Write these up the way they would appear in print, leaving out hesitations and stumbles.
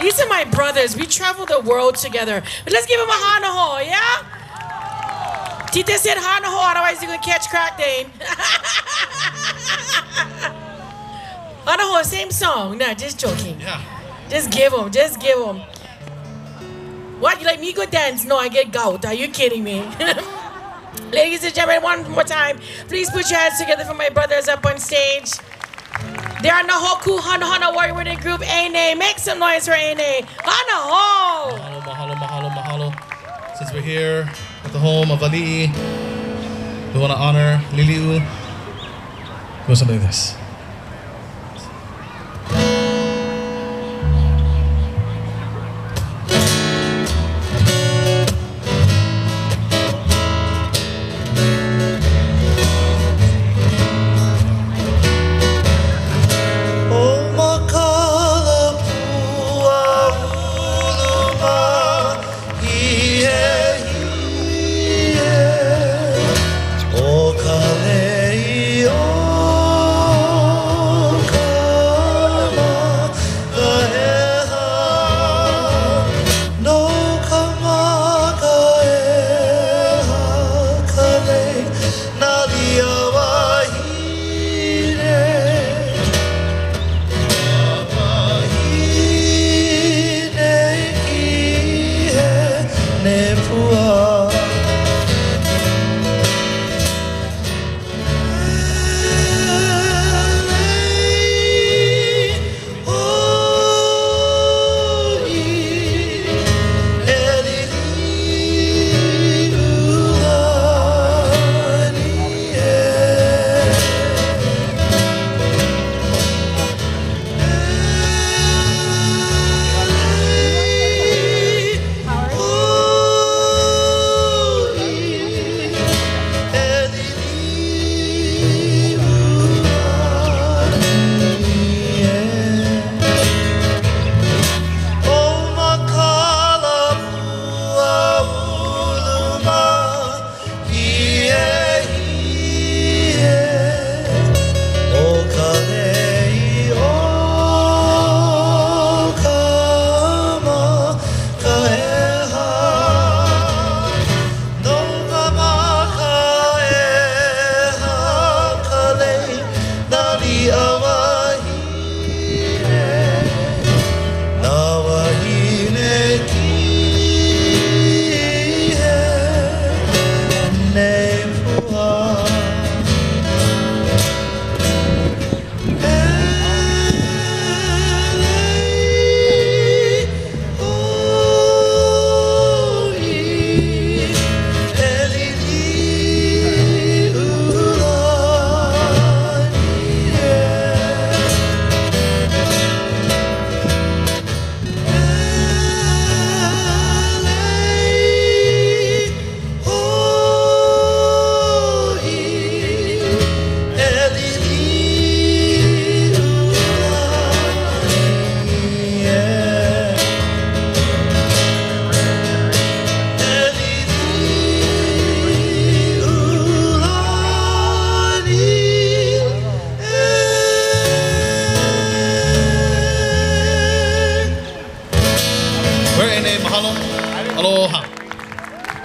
These are my brothers. We travel the world together. But let's give him a hanaho, yeah? Tita said hanaho, otherwise you're going to catch crack, Dane. Hanaho, same song. Nah, just joking. Yeah. Just give him. Just give him. What, you like me go dance? No, I get gout. Are you kidding me? Ladies and gentlemen, one more time. Please put your hands together for my brothers up on stage. They are Nahoku Hana Hana Warrior Winning Group, Ane. Make some noise for Ane. Hana ho! Mahalo, mahalo, mahalo, mahalo. Since we're here at the home of Ali'i, we want to honor Lili'u. Do something like this.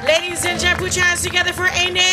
Ladies and gentlemen, put your hands together for Ane.